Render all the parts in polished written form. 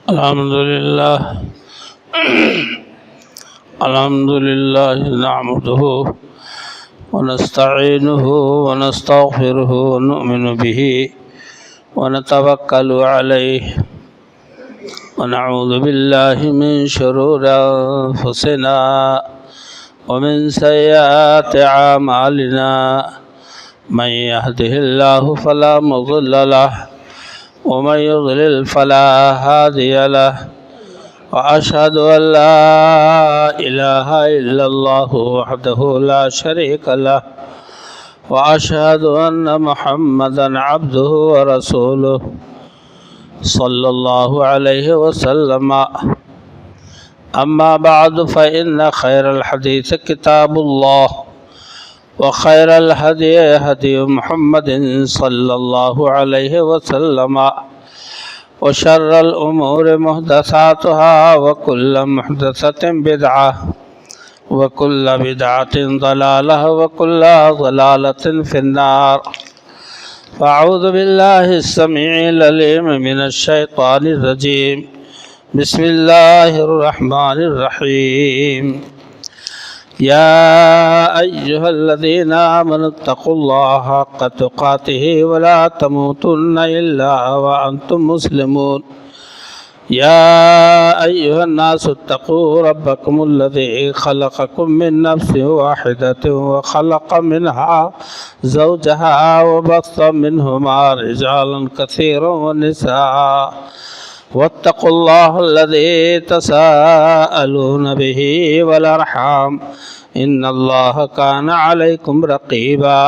الحمد لله نعمده ونستعينه ونستغفره ونؤمن به ونتوكل عليه ونعوذ بالله من شرور أنفسنا ومن سيئات أعمالنا من يهده الله فلا مضل له ومن يضلل فلا هادي له وأشهد أن لا إله إلا الله وحده لا شريك له وأشهد أن محمدا عبده ورسوله صلى الله عليه وسلم أما بعد فإن خير الحديث كتاب الله وخير الهدي هدي محمد صلى الله عليه وسلم وشر الأمور محدثاتها وكل محدثة بدعة وكل بدعة ضلالة وكل ضلالة في النار. فأعوذ بالله السميع العليم من الشيطان الرجيم. بسم الله الرحمن الرحيم. يا أيها الذين آمنوا اتقوا الله حق تقاته ولا تموتن إلا وأنتم مسلمون. يا أيها الناس اتقوا ربكم الذي خلقكم من نفس واحدة وخلق منها زوجها وبث منهما رجالا كثيرا ونساء واتقوا الله الذي تساءلون به والأرحام إن الله كان عليكم رقيبا.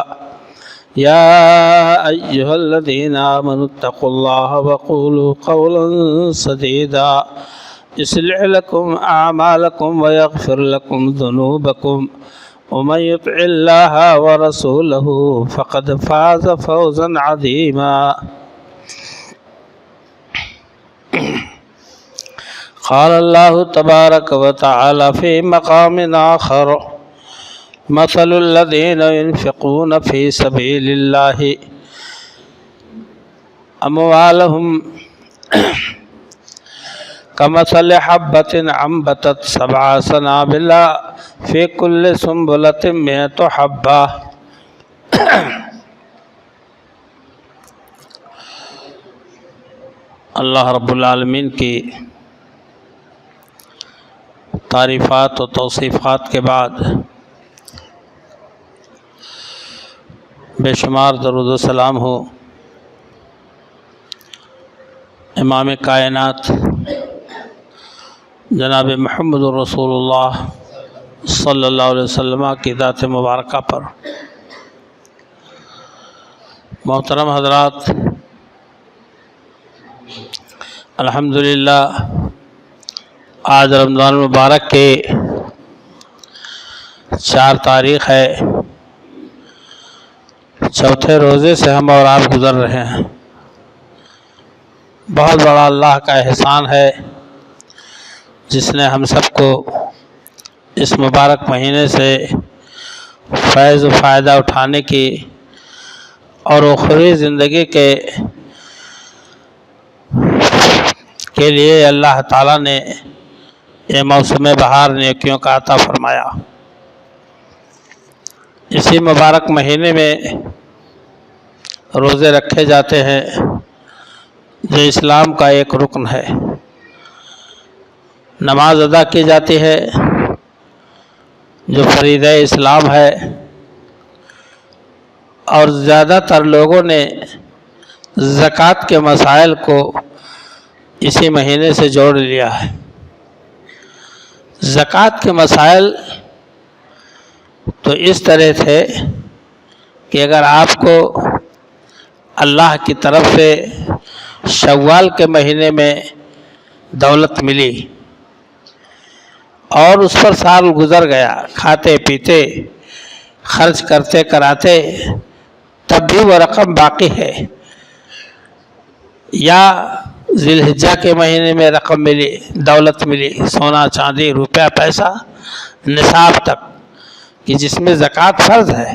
يا أيها الذين آمنوا اتقوا الله وقولوا قولا سديدا يصلح لكم أعمالكم ويغفر لكم ذنوبكم ومن يطع الله ورسوله فقد فاز فوزا عظيما. قال الله تبارك وتعالى في مقام آخر: مثل الذين ينفقون في سبيل الله أموالهم كمثل حبة أنبتت 7 سنابل في كل سنبلة 100 حبة. اللہ رب العالمین کی تعریفات و توصیفات کے بعد بے شمار درود و سلام ہو امام کائنات جناب محمد رسول اللہ صلی اللہ علیہ وسلم کی ذات مبارکہ پر. محترم حضرات، الحمدللہ آج رمضان مبارک کے 4 تاریخ ہے. چوتھے روزے سے ہم اور آپ گزر رہے ہیں. بہت بڑا اللہ کا احسان ہے جس نے ہم سب کو اس مبارک مہینے سے فیض و فائدہ اٹھانے کی اور اخروی زندگی کے لیے اللہ تعالیٰ نے یہ موسم بہار نیکیوں کا عطا فرمایا. اسی مبارک مہینے میں روزے رکھے جاتے ہیں جو اسلام کا ایک رکن ہے. نماز ادا کی جاتی ہے جو فریضہ اسلام ہے، اور زیادہ تر لوگوں نے زکوٰۃ کے مسائل کو اسی مہینے سے جوڑ لیا ہے. زکوٰۃ کے مسائل تو اس طرح تھے کہ اگر آپ کو اللہ کی طرف سے شوال کے مہینے میں دولت ملی اور اس پر سال گزر گیا، کھاتے پیتے خرچ کرتے کراتے، تب بھی وہ رقم باقی ہے، یا ذی الحجہ کے مہینے میں رقم ملی، دولت ملی، سونا چاندی روپیہ پیسہ نصاب تک کہ جس میں زکوٰۃ فرض ہے،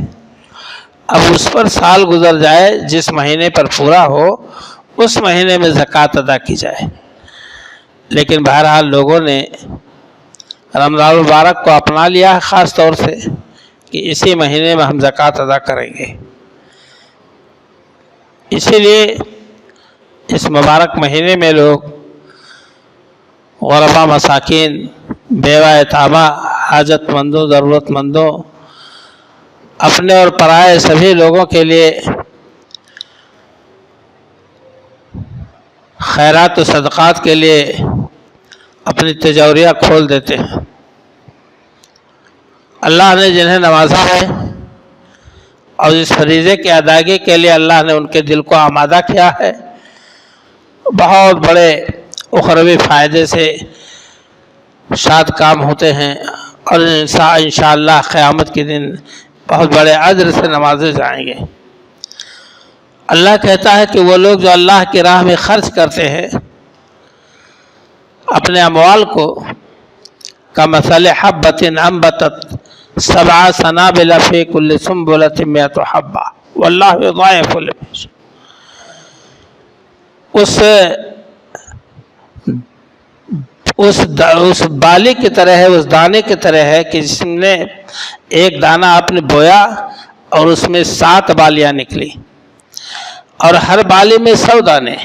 اب اس پر سال گزر جائے، جس مہینے پر پورا ہو اس مہینے میں زکوٰۃ ادا کی جائے. لیکن بہرحال لوگوں نے رمضان المبارک کو اپنا لیا ہے خاص طور سے کہ اسی مہینے میں ہم زکوٰۃ ادا کریں گے۔ اسی لیے اس مبارک مہینے میں لوگ غربا، مساکین، بیوہ، یتامہ، حاجت مندوں، ضرورت مندوں، اپنے اور پرائے سبھی لوگوں کے لیے خیرات و صدقات کے لیے اپنی تجوریاں کھول دیتے ہیں۔ اللہ نے جنہیں نوازا ہے اور اس فریضے کی ادائیگی کے لیے اللہ نے ان کے دل کو آمادہ کیا ہے، بہت بڑے اخروی فائدے سے شاد کام ہوتے ہیں اور انشاءاللہ قیامت کے دن بہت بڑے اجر سے نوازے جائیں گے۔ اللہ کہتا ہے کہ وہ لوگ جو اللہ کی راہ میں خرچ کرتے ہیں اپنے اموال کو، کمثل حبۃ انبتت سبع سنابل فی کل سنبلۃ مئۃ حبۃ واللہ یضاعف لمن یشاء، اس بالی کی طرح ہے، اس دانے کی طرح ہے کہ جس نے ایک دانہ آپ نے بویا اور اس میں 7 بالیاں نکلی اور ہر بالی میں 100 دانے۔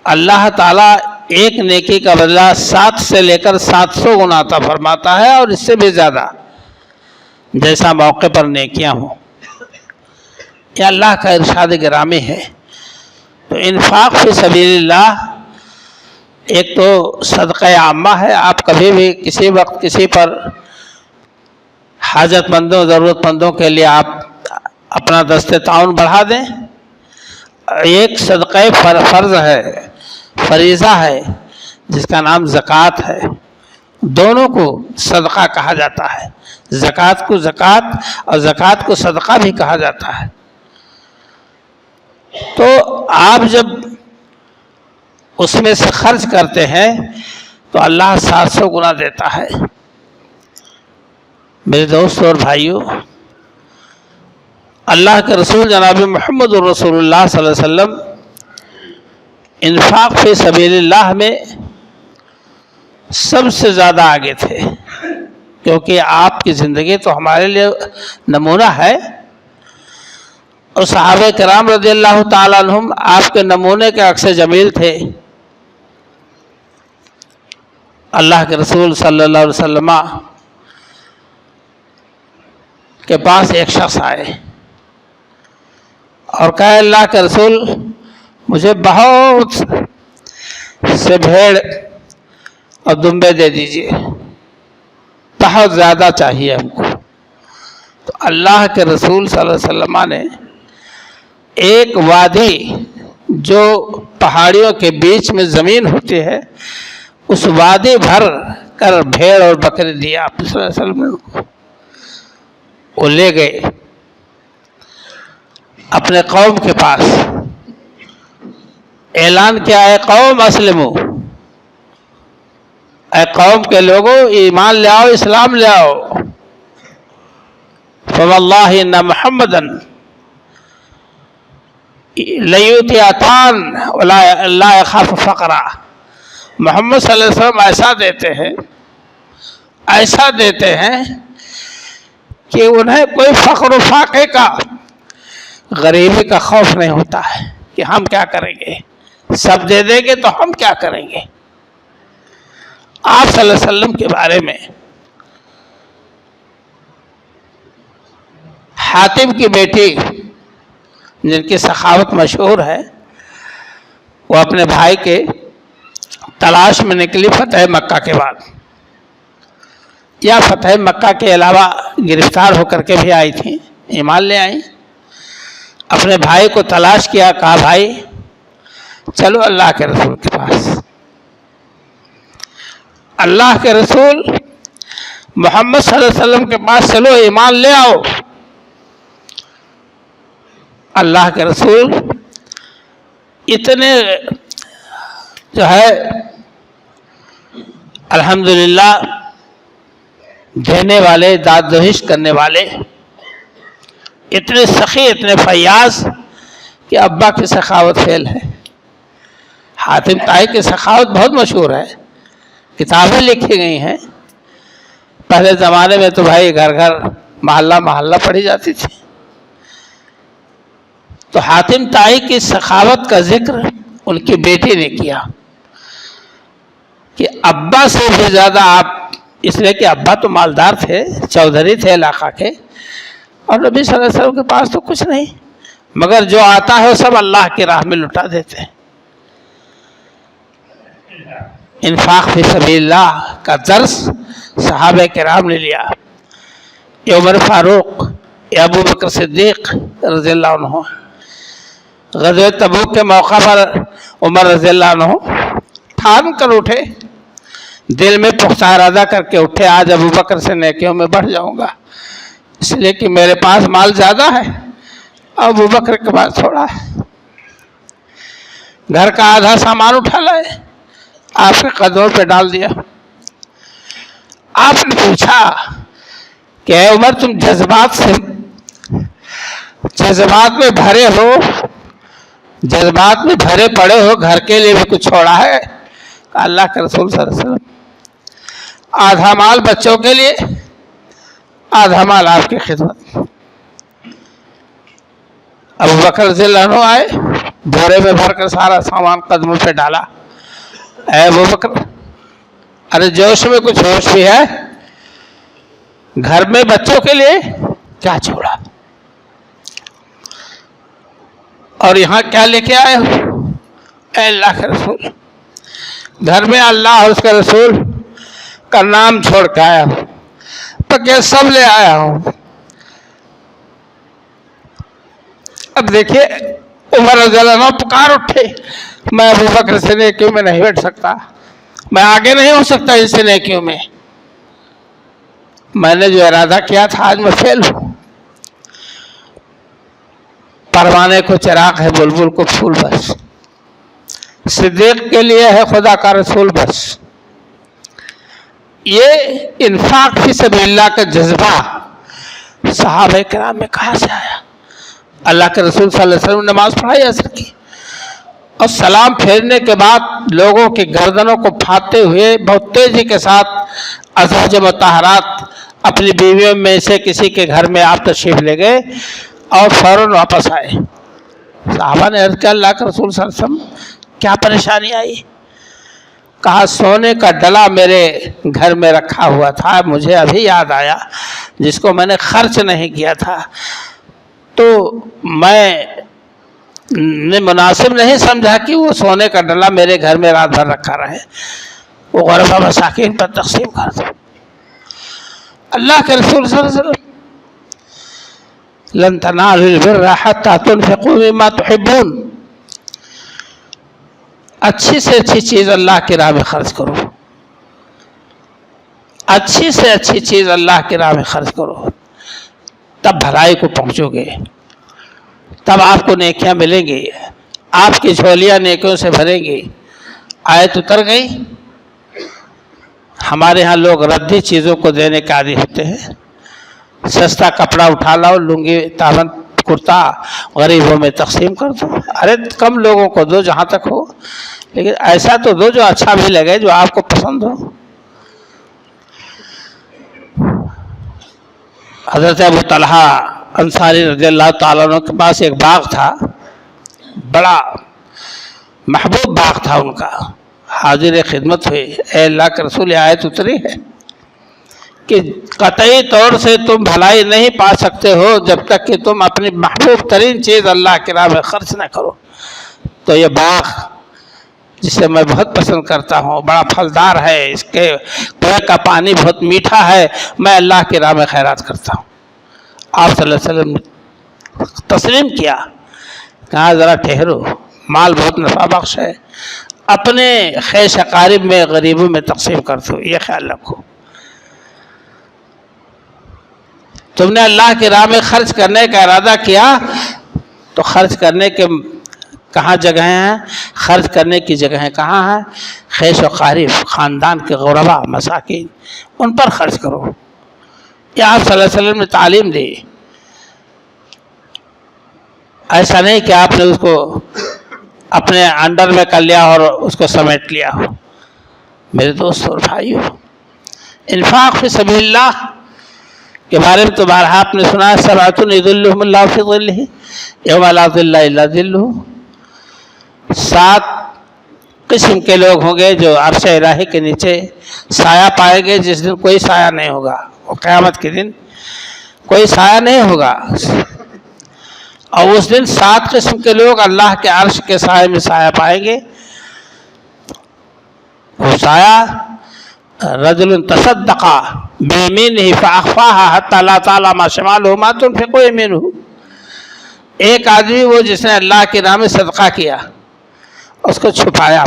اللہ تعالیٰ ایک نیکی کا بدلہ 7 سے لے کر 700 گنا عطا فرماتا ہے اور اس سے بھی زیادہ، جیسا موقع پر نیکیاں ہوں۔ یہ اللہ کا ارشاد گرامی ہے۔ تو انفاق فی سبیل اللہ ایک تو صدقہ عامہ ہے، آپ کبھی بھی کسی وقت کسی پر حاجت مندوں، ضرورت مندوں کے لیے آپ اپنا دست تعاون بڑھا دیں۔ ایک صدقہ فرض ہے، فریضہ ہے، جس کا نام زکوٰۃ ہے۔ دونوں کو صدقہ کہا جاتا ہے، زکوٰۃ کو زکوٰۃ اور زکوٰۃ کو صدقہ بھی کہا جاتا ہے۔ تو آپ جب اس میں سے خرچ کرتے ہیں تو اللہ 700 گنا دیتا ہے۔ میرے دوستوں اور بھائیوں، اللہ کے رسول جناب محمد الرسول اللہ صلی اللہ علیہ وسلم انفاق فی سبیل اللہ میں سب سے زیادہ آگے تھے، کیونکہ آپ کی زندگی تو ہمارے لیے نمونہ ہے، اور صحابہ کرام رضی اللہ تعالیٰ عنہم آپ کے نمونے کے عکس جمیل تھے۔ اللہ کے رسول صلی اللہ علیہ وسلم کے پاس ایک شخص آئے اور کہا، اللہ کے رسول مجھے بہت سے بھیڑ اور دمبے دے دیجیے، بہت زیادہ چاہیے ہم کو۔ تو اللہ کے رسول صلی اللہ علیہ وسلم نے ایک وادی جو پہاڑیوں کے بیچ میں زمین ہوتی ہے، اس وادی بھر کر بھیڑ اور بکری دیا آپ صلی اللہ علیہ وسلم کو۔ وہ لے گئے اپنے قوم کے پاس، اعلان کیا، اے قوم اسلمو، اے قوم کے لوگوں ایمان لے آؤ، اسلام لے آؤ۔ فواللہ ان محمدًا لیؤتی عطان ولا یخاف فقرا، محمد صلی اللہ علیہ وسلم ایسا دیتے ہیں کہ انہیں کوئی فقر و فاقے کا، غریبی کا خوف نہیں ہوتا ہے کہ ہم کیا کریں گے، سب دے دیں گے تو ہم کیا کریں گے۔ آپ صلی اللہ علیہ وسلم کے بارے میں حاتم کی بیٹی جن کی سخاوت مشہور ہے، وہ اپنے بھائی کے تلاش میں نکلی فتح مکہ کے بعد، یا فتح مکہ کے علاوہ گرفتار ہو کر کے بھی آئی تھیں، ایمان لے آئیں، اپنے بھائی کو تلاش کیا، کہا بھائی چلو اللہ کے رسول کے پاس۔ اللہ کے رسول محمد صلی اللہ علیہ وسلم کے پاس چلو، ایمان لے آؤ۔ اللہ کے رسول اتنے جو ہے الحمدللہ دینے والے، داد دہش کرنے والے، اتنے سخی، اتنے فیاض کہ ابا کی سخاوت فیل ہے، حاتم طائی کی سخاوت بہت مشہور ہے، کتابیں لکھی گئی ہیں. پہلے زمانے میں تو بھائی گھر گھر محلہ محلہ پڑھی جاتی تھی. تو حاتم طائی کی سخاوت کا ذکر ان کی بیٹی نے کیا کہ ابا سے بھی زیادہ آپ، اس لیے کہ ابا تو مالدار تھے، چودھری تھے علاقہ کے، اور نبی صلی اللہ علیہ وسلم کے پاس تو کچھ نہیں، مگر جو آتا ہے وہ سب اللہ کی راہ میں لٹا دیتے ہیں. انفاق فی سبیل اللہ کا درس صحابہ کرام نے لیا. یہ عمر فاروق، یہ ابو بکر صدیق رضی اللہ عنہ، غزوہ تبوک کے موقع پر عمر رضی اللہ عنہ ٹھان کر اٹھے، دل میں پختہ ارادہ کر کے اٹھے، آج ابو بکر سے نیکیوں میں بڑھ جاؤں گا، اس لیے کہ میرے پاس مال زیادہ ہے، ابو بکر کے پاس تھوڑا ہے. گھر کا آدھا سامان اٹھا لائے، آپ کے قدموں پہ ڈال دیا. آپ نے پوچھا کہ اے عمر، تم جذبات میں بھرے ہو، جذبات میں بھرے پڑے ہو، گھر کے لیے بھی کچھ چھوڑا ہے؟ اللہ کے رسول صلی اللہ علیہ وسلم، آدھا مال بچوں کے لیے، آدھا مال آپ کی خدمت. ابو بکر رضی اللہ عنہ آئے، بورے میں بھر کر سارا سامان قدموں پہ ڈالا. اے ابو بکر، ارے جوش میں کچھ ہوش بھی ہے، گھر میں بچوں کے لیے کیا چھوڑا، اور یہاں کیا لے کے آئے ہو؟ اے اللہ کے رسول، گھر میں اللہ اور اس کے رسول کا نام چھوڑ کے آیا ہوں، پکے سب لے آیا ہوں. اب دیکھیے عمر رضی اللہ عنہ پکار اٹھے، میں ابو بکر سے نیکیوں میں نہیں بیٹھ سکتا، میں آگے نہیں ہو سکتا اس سے نیکیوں میں، میں نے جو ارادہ کیا تھا آج میں فیل ہوں. پروانے کو چراغ ہے، بلبل کو پھول بس، صدیق کے لیے ہے خدا کا رسول بس. یہ انفاق فی سبیل اللہ کا جذبہ صحابہ کرام میں کہاں سے آیا؟ اللہ کے رسول صلی اللہ علیہ وسلم نے نماز پڑھائی عصر کی، اور سلام پھیرنے کے بعد لوگوں کی گردنوں کو پھاڑتے ہوئے بہت تیزی کے ساتھ ازواج مطہرات اپنی بیویوں میں سے کسی کے گھر میں آپ تشریف لے گئے اور فوراً واپس آئے. صحابہ نے عرض کیا اللہ کے رسول صلی اللہ علیہ وسلم کیا پریشانی آئی؟ کہا سونے کا ڈلا میرے گھر میں رکھا ہوا تھا، مجھے ابھی یاد آیا، جس کو میں نے خرچ نہیں کیا تھا، تو میں نے مناسب نہیں سمجھا کہ وہ سونے کا ڈلا میرے گھر میں رات بھر رکھا رہے، وہ غربا مساکین پر تقسیم کر دو. اللہ کے رسول صلی اللہ علیہ وسلم، لن تنالوا البر حتى تنفقوا مما تحبون، اچھی سے اچھی چیز اللہ کی راہ میں خرچ کرو، اچھی سے اچھی چیز اللہ کی راہ میں خرچ کرو، تب بھلائی کو پہنچو گے، تب آپ کو نیکیاں ملیں گی، آپ کی جھولیاں نیکیوں سے بھریں گی. آیت اتر گئی. ہمارے ہاں لوگ ردی چیزوں کو دینے کے عادی ہوتے ہیں، سستا کپڑا اٹھا لاؤ، لنگی تاون کرتا غریبوں میں تقسیم کر دو. ارے کم لوگوں کو دو جہاں تک ہو، لیکن ایسا تو دو جو اچھا بھی لگے، جو آپ کو پسند ہو. حضرت ابو طلحہ انصاری رضی اللہ تعالیٰ عنہ کے پاس ایک باغ تھا، بڑا محبوب باغ تھا ان کا. حاضر خدمت ہوئی، اے اللہ کے رسول آیت اتری ہے کہ قطعی طور سے تم بھلائی نہیں پا سکتے ہو جب تک کہ تم اپنی محبوب ترین چیز اللہ کی راہ میں خرچ نہ کرو. تو یہ باغ جسے میں بہت پسند کرتا ہوں، بڑا پھلدار ہے، اس کے کنویں کا پانی بہت میٹھا ہے، میں اللہ کی راہ میں خیرات کرتا ہوں. آپ صلی اللہ علیہ وسلم نے تسلیم کیا، کہا ذرا ٹھہرو، مال بہت نفع بخش ہے، اپنے خیش اقارب میں غریبوں میں تقسیم کر دو، یہ خیال رکھو. تم نے اللہ کی راہ میں خرچ کرنے کا ارادہ کیا تو خرچ کرنے کے کہاں جگہیں ہیں؟ خرچ کرنے کی جگہیں کہاں ہیں؟ خیش و قارب، خاندان کے غربا مساکین، ان پر خرچ کرو. یہ آپ صلی اللہ علیہ وسلم نے تعلیم دی. ایسا نہیں کہ آپ نے اس کو اپنے انڈر میں کر لیا اور اس کو سمیٹ لیا ہو۔ میرے دوستوں اور بھائیوں، انفاق فی سبیل اللہ کے بارے میں تو بارہا آپ نے سنا ہے، سبعۃ یظلھم اللہ فی ظلہ یوم لا ظل الا ظلہ۔ 7 قسم کے لوگ ہوں گے جو عرش الہی کے نیچے سایہ پائیں گے، جس دن کوئی سایہ نہیں ہوگا، وہ قیامت کے دن کوئی سایہ نہیں ہوگا۔ اور اس دن 7 قسم کے لوگ اللہ کے عرش کے سائے میں سایہ پائیں گے۔ وہ سایہ رجل تصدق بیمینہ فاخفاها حتی لا تعلم ما شمالہ ما تنفق یمینہ۔ ایک آدمی وہ جس نے اللہ کے نام میں صدقہ کیا، اس کو چھپایا،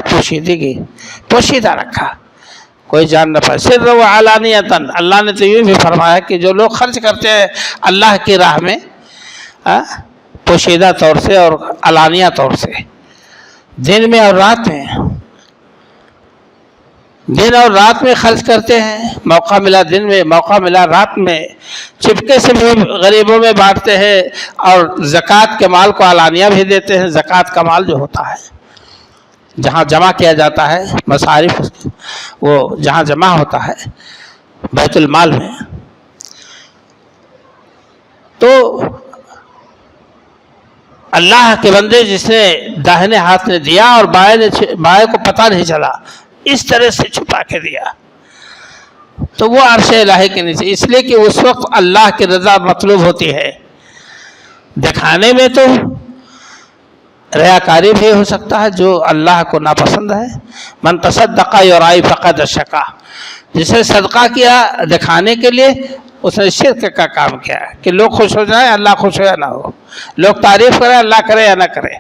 پوشیدہ رکھا، کوئی جان نہ پائے، سر و علانیتاً۔ اللہ نے تو یوں بھی فرمایا کہ جو لوگ خرچ کرتے ہیں اللہ کی راہ میں پوشیدہ طور سے اور علانیہ طور سے، دن میں اور رات میں، دن اور رات میں خرچ کرتے ہیں، موقع ملا دن میں، موقع ملا رات میں، چپکے سے بھی غریبوں میں بانٹتے ہیں، اور زکوٰۃ کے مال کو علانیہ بھی دیتے ہیں۔ زکوٰۃ کا مال جو ہوتا ہے جہاں جمع کیا جاتا ہے، مصارف وہ جہاں جمع ہوتا ہے بیت المال میں، تو اللہ کے بندے جس نے داہنے ہاتھ نے دیا اور بائیں کو پتہ نہیں چلا، اس طرح سے چھپا کے دیا، تو وہ عرش الہی کے نیچے، اس لیے کہ اس وقت اللہ کی رضا مطلوب ہوتی ہے۔ دکھانے میں تو ریاکاری بھی ہو سکتا ہے جو اللہ کو ناپسند ہے۔ من تصدق یرائی فقد اشرک، جسے صدقہ کیا دکھانے کے لیے، اس نے شرک کا کام کیا کہ لوگ خوش ہو جائیں، اللہ خوش ہو یا نہ ہو، لوگ تعریف کریں، اللہ کرے یا نہ کرے،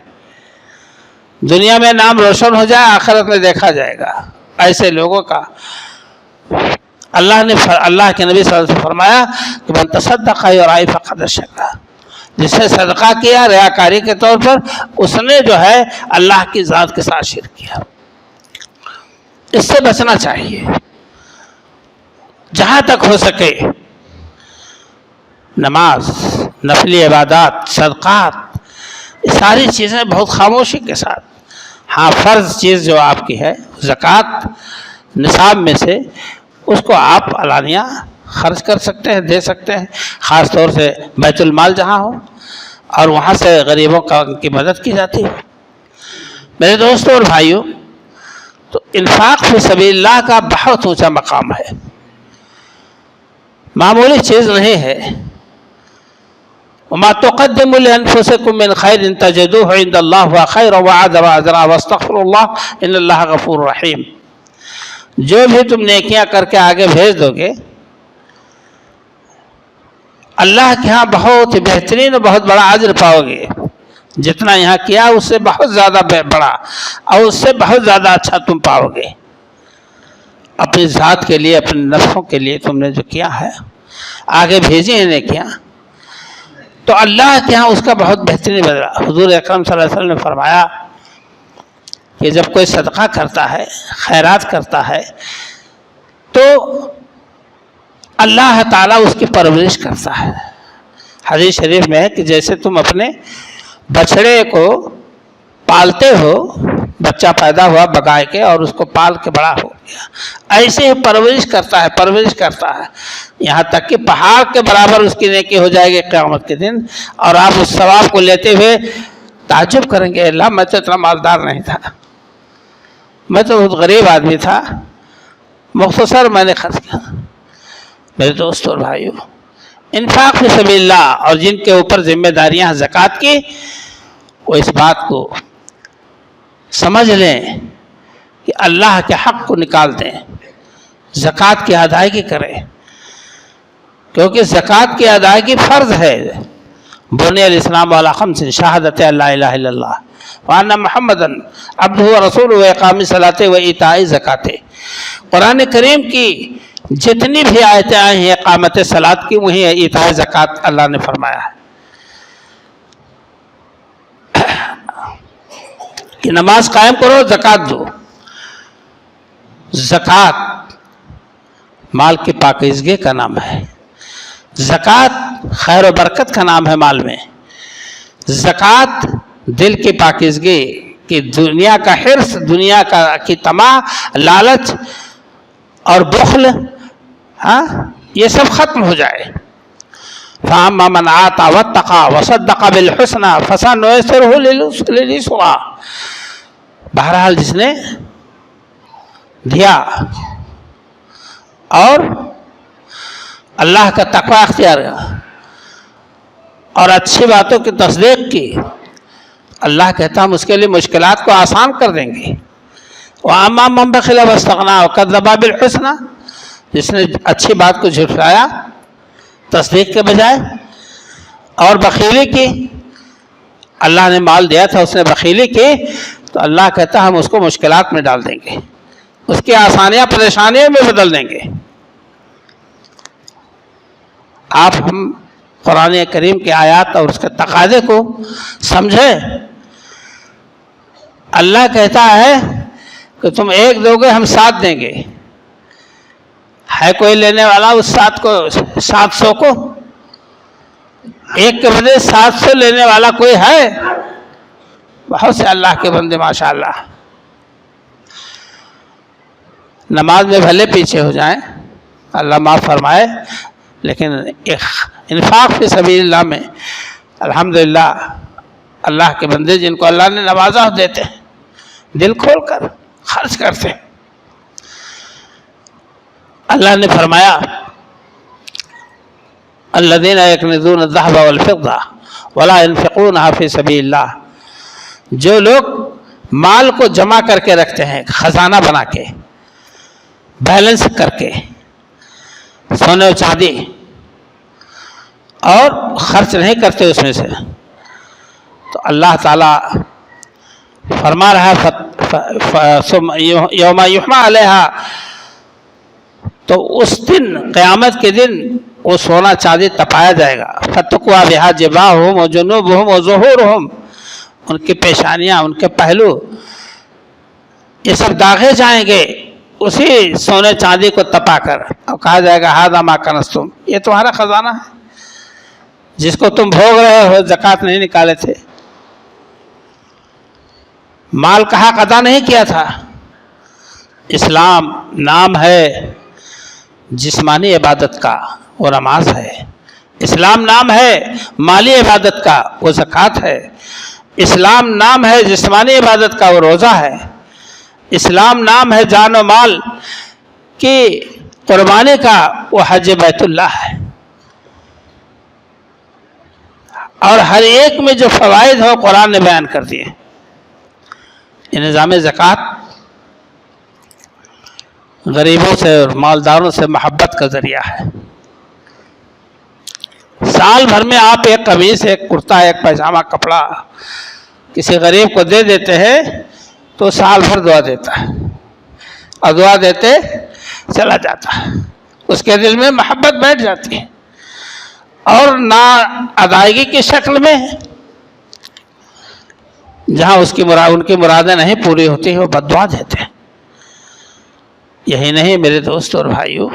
دنیا میں نام روشن ہو جائے، آخرت میں دیکھا جائے گا۔ ایسے لوگوں کا اللہ کے نبی صلی اللہ علیہ وسلم فرمایا کہ من تصدق یرائی فقد اشرک، جس نے صدقہ کیا ریاکاری کے طور پر، اس نے جو ہے اللہ کی ذات کے ساتھ شرک کیا۔ اس سے بچنا چاہیے جہاں تک ہو سکے۔ نماز، نفلی عبادات، صدقات، یہ ساری چیزیں بہت خاموشی کے ساتھ، ہاں فرض چیز جو آپ کی ہے زکوٰۃ نصاب میں سے، اس کو آپ علانیہ خرچ کر سکتے ہیں، دے سکتے ہیں، خاص طور سے بیت المال جہاں ہو، اور وہاں سے غریبوں کی مدد کی جاتی ہے۔ میرے دوستوں اور بھائیوں، تو انفاق فی سبیل اللہ کا بہت اونچا مقام ہے، معمولی چیز نہیں ہے۔ وما تقدموا لانفسکم من خیر تجدوه عند اللہ هو خیر واعظم اجرا واستغفروا اللہ ان اللہ غفور رحیم۔ جو بھی تم نیکیاں کر کے آگے بھیج دو گے، اللہ کے ہاں بہت بہترین اور بہت بڑا اجر پاؤ گے۔ جتنا یہاں کیا اس سے بہت زیادہ بڑا اور اس سے بہت زیادہ اچھا تم پاؤ گے۔ اپنی ذات کے لیے، اپنے نفسوں کے لیے تم نے جو کیا ہے، آگے بھیجی ہیں نیکیاں، تو اللہ کے ہاں اس کا بہت بہترین بدلہ۔ حضور اکرم صلی اللہ علیہ وسلم نے فرمایا کہ جب کوئی صدقہ کرتا ہے، خیرات کرتا ہے، تو اللہ تعالیٰ اس کی پرورش کرتا ہے۔ حدیث شریف میں ہے کہ جیسے تم اپنے بچڑے کو پالتے ہو، بچہ پیدا ہوا بگائے کے اور اس کو پال کے بڑا ہو گیا، ایسے ہی پرورش کرتا ہے، یہاں تک کہ پہاڑ کے برابر اس کی نیکی ہو جائے گی قیامت کے دن، اور آپ اس ثواب کو لیتے ہوئے تعجب کریں گے، اللہ میں تو اتنا مالدار نہیں تھا، میں تو بہت غریب آدمی تھا، مختصر میں نے خرچ کیا۔ میرے دوستوں اور بھائیوں، انفاق فی سبیل اللہ، اور جن کے اوپر ذمہ داریاں ہیں زکوٰۃ کی، وہ اس بات کو سمجھ لیں کہ اللہ کے حق کو نکال دیں، زکوٰۃ کی ادائیگی کریں، کیونکہ زکوٰۃ کی ادائیگی فرض ہے۔ بنی الاسلام علی خمس، شہادت لا الہ الا اللہ وان محمد عبدہ ورسولہ واقام الصلاۃ وایتاء الزکوٰۃ۔ قرآن کریم کی جتنی بھی آیتیں آئی ہیں اقامت صلاۃ کی، وہیں ایتاء زکوٰۃ اللہ نے فرمایا ہے کہ نماز قائم کرو، زکوٰۃ دو۔ زکوٰۃ مال کی پاکیزگی کا نام ہے، زکوٰۃ خیر و برکت کا نام ہے مال میں، زکوٰۃ دل کی پاکیزگی کہ دنیا کا حرص، دنیا کی طمع، لالچ اور بخل، ہاں، یہ سب ختم ہو جائے۔ فَأَمَّا مَنْ آتَى وَاتَّقَى وَصَدَّقَ بِالْحُسْنَى فَسَنُيَسِّرُهُ لِلْيُسْرَى۔ بہرحال جس نے دیا اور اللہ کا تقوی اختیار کیا اور اچھی باتوں کی تصدیق کی، اللہ کہتا ہم اس کے لیے مشکلات کو آسان کر دیں گے۔ وَأَمَّا مَنْ بَخِلَ وَاسْتَغْنَىٰ وَكَذَّبَ بِالْحُسْنَىٰ، جس نے اچھی بات کو جھٹلایا تصدیق کے بجائے اور بخیلی کی، اللہ نے مال دیا تھا اس نے بخیلی کی، تو اللہ کہتا ہم اس کو مشکلات میں ڈال دیں گے، اس کی آسانیاں پریشانیوں میں بدل دیں گے۔ آپ ہم قرآن کریم کی آیات اور اس کے تقاضے کو سمجھیں۔ اللہ کہتا ہے کہ تم ایک دو گے ہم 7 دیں گے۔ ہے کوئی لینے والا اس 700 کو؟ ایک کے بدلے 700 لینے والا کوئی ہے؟ بہت سے اللہ کے بندے ماشاءاللہ نماز میں بھلے پیچھے ہو جائیں، اللہ معاف فرمائے، لیکن انفاق فی سبیل اللہ میں الحمدللہ اللہ کے بندے جن کو اللہ نے نوازا دیتے ہیں، دل کھول کر خرچ کرتے ہیں۔ اللہ نے فرمایا الذین یکنزون الذهب والفضة ولا ينفقونها فی سبیل اللہ، جو لوگ مال کو جمع کر کے رکھتے ہیں، خزانہ بنا کے، بیلنس کر کے، سونے و چاندی، اور خرچ نہیں کرتے اس میں سے، تو اللہ تعالیٰ فرما رہا ہے یوم یحمى علیہا، تو اس دن قیامت کے دن وہ سونا چاندی تپایا جائے گا، فتقوى بها جباههم وجنوبهم وظهورهم، ان کی پیشانیاں، ان کے پہلو، یہ سب داغے جائیں گے اسی سونے چاندی کو تپا کر، اور کہا جائے گا هذا ما كنزتم، یہ تمہارا خزانہ ہے جس کو تم بھوگ رہے ہو، زکوٰۃ نہیں نکالے تھے، مال کا حق ادا نہیں کیا تھا۔ اسلام نام ہے جسمانی عبادت کا، وہ نماز ہے۔ اسلام نام ہے مالی عبادت کا، وہ زکوٰۃ ہے۔ اسلام نام ہے جسمانی عبادت کا، وہ روزہ ہے۔ اسلام نام ہے جان و مال کی قربانی کا، وہ حج بیت اللہ ہے۔ اور ہر ایک میں جو فوائد ہو قرآن نے بیان کر دیے۔ یہ نظام زکوٰۃ غریبوں سے اور مالداروں سے محبت کا ذریعہ ہے۔ سال بھر میں آپ ایک قمیص، ایک کرتا، ایک پائجامہ کپڑا کسی غریب کو دے دیتے ہیں تو سال بھر دعا دیتا ہے، اور دعا دیتے چلا جاتا ہے، اس کے دل میں محبت بیٹھ جاتی ہے۔ اور نا ادائیگی کی شکل میں جہاں ان کی مرادیں نہیں پوری ہوتی ہیں وہ بد دعا دیتے ہیں۔ یہی نہیں میرے دوست اور بھائیوں،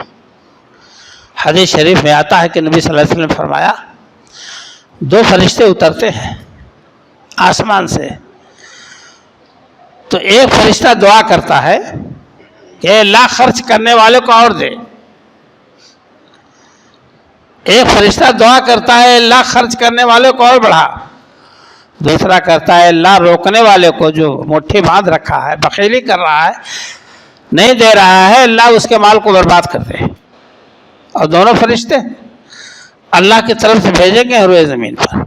حدیث شریف میں آتا ہے کہ نبی صلی اللہ علیہ وسلم نے فرمایا 2 فرشتے اترتے ہیں آسمان سے، تو ایک فرشتہ دعا کرتا ہے کہ اے اللہ خرچ کرنے والے کو اور دے، ایک فرشتہ دعا کرتا ہے اللہ خرچ کرنے والے کو اور بڑھا، دوسرا کرتا ہے اللہ روکنے والے کو جو مٹھی باندھ رکھا ہے، بخیلی کر رہا ہے، نہیں دے رہا ہے، اللہ اس کے مال کو برباد کر دے۔ اور دونوں فرشتے اللہ کی طرف سے بھیجیں گے روئے زمین پر۔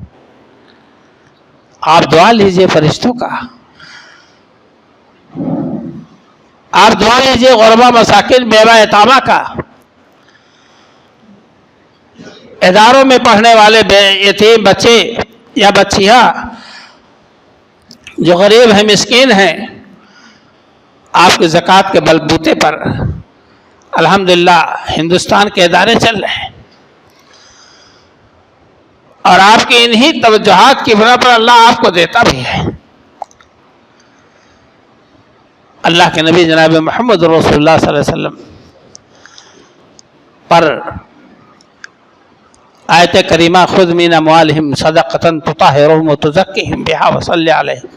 آپ دعا لیجئے فرشتوں کا، آپ دعا لیجئے غربا مساکین بیوہ یتامہ کا، اداروں میں پڑھنے والے یتیم بچے یا بچیاں جو غریب ہیں، مسکین ہیں، آپ کی زکوٰۃ کے بلبوتے پر الحمدللہ ہندوستان کے ادارے چل رہے ہیں، اور آپ کی انہی توجہات کی بنا پر اللہ آپ کو دیتا بھی ہے۔ اللہ کے نبی جناب محمد رسول اللہ صلی اللہ علیہ وسلم پر آیت کریمہ خذ من اموالہم صدقۃ تطہرہم وتزکیہم بہا وصلی علیہم،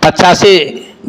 85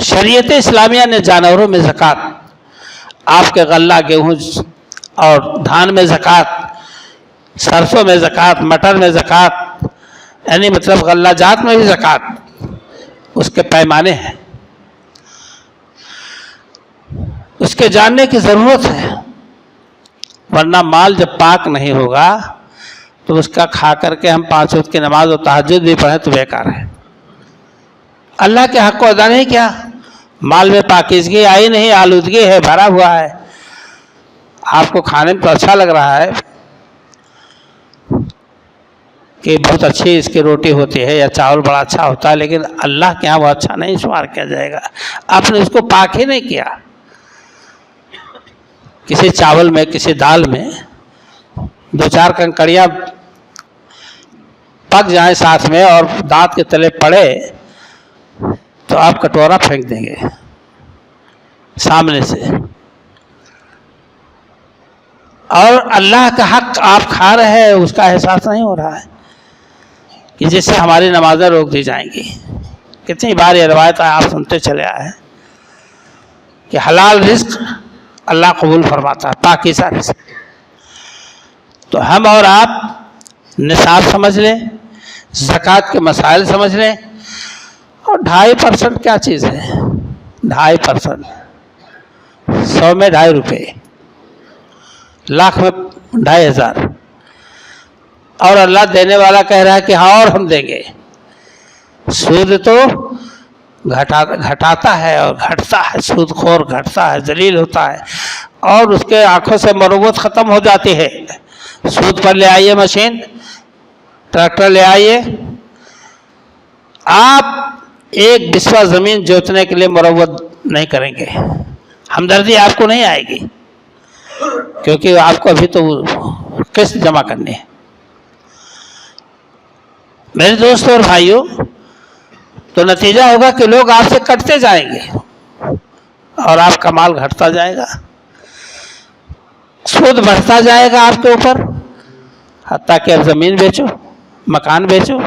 شریعت اسلامیہ نے جانوروں میں زکوٰۃ، آپ کے غلہ، گیہوں اور دھان میں زکوٰۃ، سرسوں میں زکوٰۃ، مٹر میں زکوٰۃ، یعنی مطلب غلہ جات میں بھی زکوٰۃ، اس کے پیمانے ہیں، اس کے جاننے کی ضرورت ہے، ورنہ مال جب پاک نہیں ہوگا تو اس کا کھا کر کے ہم 5 وقت کی نماز اور تہجد بھی پڑھیں تو بیکار ہے، اللہ کے حق کو ادا نہیں کیا، مال میں پاکیزگی آئی نہیں، آلودگی ہے، بھرا ہوا ہے، آپ کو کھانے میں تو اچھا لگ رہا ہے کہ بہت اچھی اس کی روٹی ہوتی ہے یا چاول بڑا اچھا ہوتا ہے، لیکن اللہ کے یہاں وہ اچھا نہیں شمار کیا جائے گا، آپ نے اس کو پاک ہی نہیں کیا۔ کسی چاول میں، کسی دال میں 2-4 کنکڑیاں پک جائیں ساتھ میں اور دانت کے تلے پڑے تو آپ کٹورا پھینک دیں گے سامنے سے، اور اللہ کا حق آپ کھا رہے ہیں، اس کا احساس نہیں ہو رہا ہے کہ جس سے ہماری نمازیں روک دی جائیں گی۔ کتنی بار یہ روایت آپ سنتے چلے آئے ہیں کہ حلال رزق اللہ قبول فرماتا ہے، پاکیزہ رزق۔ تو ہم اور آپ نصاب سمجھ لیں، زکوٰۃ کے مسائل سمجھ لیں، اور 2.5% کیا چیز ہے؟ 2.5%، 100 میں 2.5 روپے، لاکھ میں 2.5 ہزار، اور اللہ دینے والا کہہ رہا ہے کہ ہاں اور ہم دیں گے۔ سود تو گھٹاتا ہے اور گھٹتا ہے، سود خور گھٹتا ہے، ذلیل ہوتا ہے، اور اس کے آنکھوں سے مروت ختم ہو جاتی ہے۔ سود پر لے آئیے مشین، ٹریکٹر لے آئیے، آپ 1 بسوا زمین جوتنے کے لیے مروت نہیں کریں گے، ہمدردی آپ کو نہیں آئے گی، کیونکہ آپ کو ابھی تو قسط جمع کرنی ہے۔ میرے دوستوں اور بھائیوں، تو نتیجہ ہوگا کہ لوگ آپ سے کٹتے جائیں گے اور آپ کا مال گھٹتا جائے گا، سود بڑھتا جائے گا آپ کے اوپر، حتیٰ کہ اب زمین بیچو، مکان بیچو۔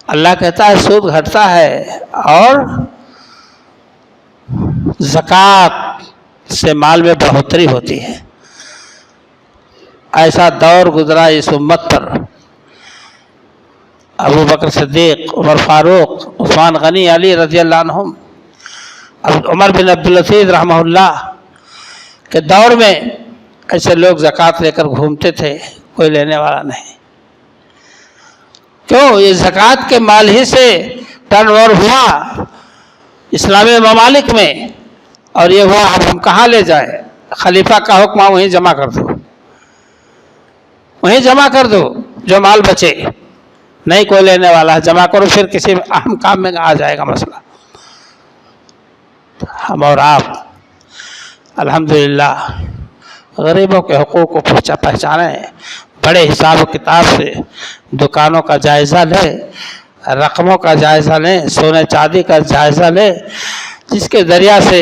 اللہ کہتا ہے سود گھٹتا ہے، اور زکوٰۃ سے مال میں بڑھوتری ہوتی ہے۔ ایسا دور گزرا اس امت پر، ابو بکر صدیق، عمر فاروق، عثمان غنی، علی رضی اللہ عنہم، عمر بن عبدالعزیز رحمہ اللہ کے دور میں ایسے لوگ زکوٰۃ لے کر گھومتے تھے، کوئی لینے والا نہیں۔ کیوں؟ یہ زکوٰۃ کے مال ہی سے ٹرن اوور ہوا اسلامی ممالک میں، اور یہ ہوا اب ہم کہاں لے جائیں؟ خلیفہ کا حکم ہے وہیں جمع کر دو، وہیں جمع کر دو، جو مال بچے، نہیں کوئی لینے والا ہے، جمع کرو، پھر کسی اہم کام میں آ جائے گا مسئلہ۔ ہم اور آپ الحمدللہ غریبوں کے حقوق کو پہچانیں، بڑے حساب و کتاب سے دکانوں کا جائزہ لیں، رقموں کا جائزہ لیں، سونے چاندی کا جائزہ لیں، جس کے ذریعہ سے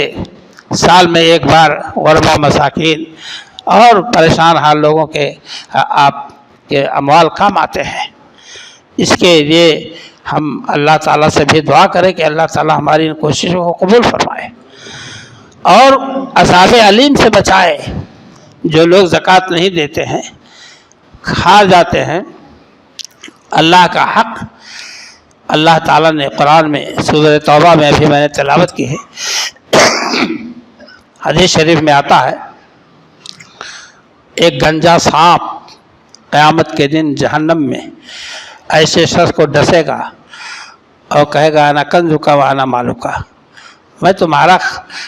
سال میں ایک بار غربا، مساکین اور پریشان حال لوگوں کے آپ کے اموال کام آتے ہیں۔ اس کے لیے ہم اللہ تعالیٰ سے بھی دعا کریں کہ اللہ تعالیٰ ہماری ان کوششوں کو قبول فرمائے اور عذاب علیم سے بچائے۔ جو لوگ زکوٰۃ نہیں دیتے ہیں، کھا جاتے ہیں اللہ کا حق، اللہ تعالیٰ نے قرآن میں سورہ توبہ میں ابھی میں نے تلاوت کی ہے، حدیث شریف میں آتا ہے، ایک گنجا سانپ قیامت کے دن جہنم میں ایسے شخص کو ڈسے گا اور کہے گا انا کنزک و انا مالک، میں تمہارا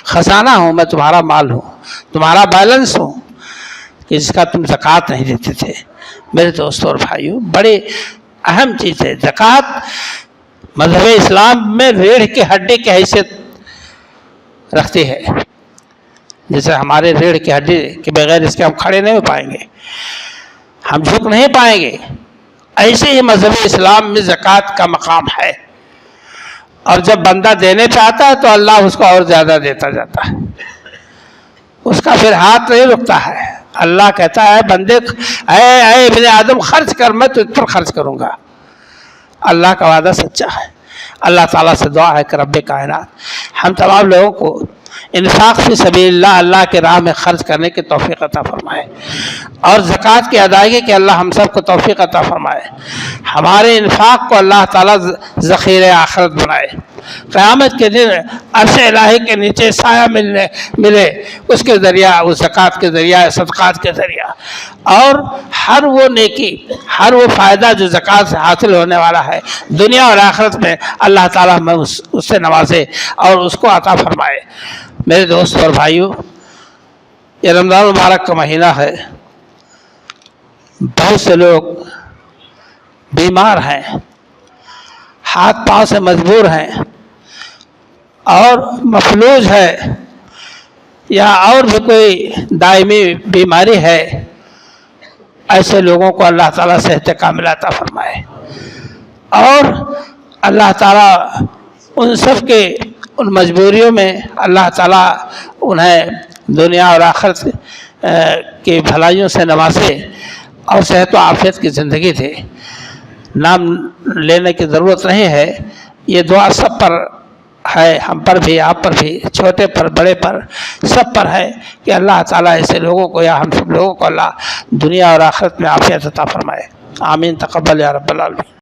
خزانہ ہوں، میں تمہارا مال ہوں، تمہارا بیلنس ہوں، جس کا تم زکوٰۃ نہیں دیتے تھے۔ میرے دوستوں اور بھائیوں، بڑی اہم چیز ہے زکوٰۃ۔ مذہب اسلام میں ریڑھ کی ہڈی کی حیثیت رکھتی ہے، جیسے ہمارے ریڑھ کی ہڈی کے بغیر اس کے ہم کھڑے نہیں ہو پائیں گے، ہم جھک نہیں پائیں گے، ایسے ہی مذہب اسلام میں زکوٰۃ کا مقام ہے، اور جب بندہ دینے پہ آتا ہے تو اللہ اس کو اور زیادہ دیتا جاتا ہے، اس کا پھر ہاتھ نہیں رکتا ہے۔ اللہ کہتا ہے بندے، اے ابن آدم خرچ کر، میں تجھ پر خرچ کروں گا۔ اللہ کا وعدہ سچا ہے، اللہ تعالیٰ سے دعا ہے کہ رب کائنات ہم تمام لوگوں کو انفاق فی سبیل اللہ، اللہ کے راہ میں خرچ کرنے کی توفیق عطا فرمائے، اور زکوٰۃ کی ادائیگی کے اللہ ہم سب کو توفیق عطا فرمائے، ہمارے انفاق کو اللہ تعالیٰ ذخیرہ آخرت بنائے، قیامت کے دن عرش الہی کے نیچے سایہ ملے اس کے ذریعہ، اس زکوٰۃ کے ذریعہ، صدقات کے ذریعہ، اور ہر وہ نیکی، ہر وہ فائدہ جو زکوٰۃ سے حاصل ہونے والا ہے دنیا اور آخرت میں، اللہ تعالیٰ ہمیں اس سے نوازے اور اس کو عطا فرمائے۔ میرے دوست اور بھائیوں، یہ رمضان المبارک کا مہینہ ہے، بہت سے لوگ بیمار ہیں، ہاتھ پاؤں سے مجبور ہیں اور مفلوج ہے، یا اور بھی کوئی دائمی بیماری ہے، ایسے لوگوں کو اللہ تعالیٰ صحت کاملہ عطا فرمائے، اور اللہ تعالیٰ ان سب کے ان مجبوریوں میں اللہ تعالیٰ انہیں دنیا اور آخرت کی بھلائیوں سے نوازے اور صحت و عافیت کی زندگی دے۔ نام لینے کی ضرورت نہیں ہے، یہ دعا سب پر ہے، ہم پر بھی، آپ پر بھی، چھوٹے پر بڑے پر، سب پر ہے کہ اللہ تعالیٰ ایسے لوگوں کو یا ہم سب لوگوں کو اللہ دنیا اور آخرت میں عافیت عطا فرمائے۔ آمین، تقبل یا رب العالمین۔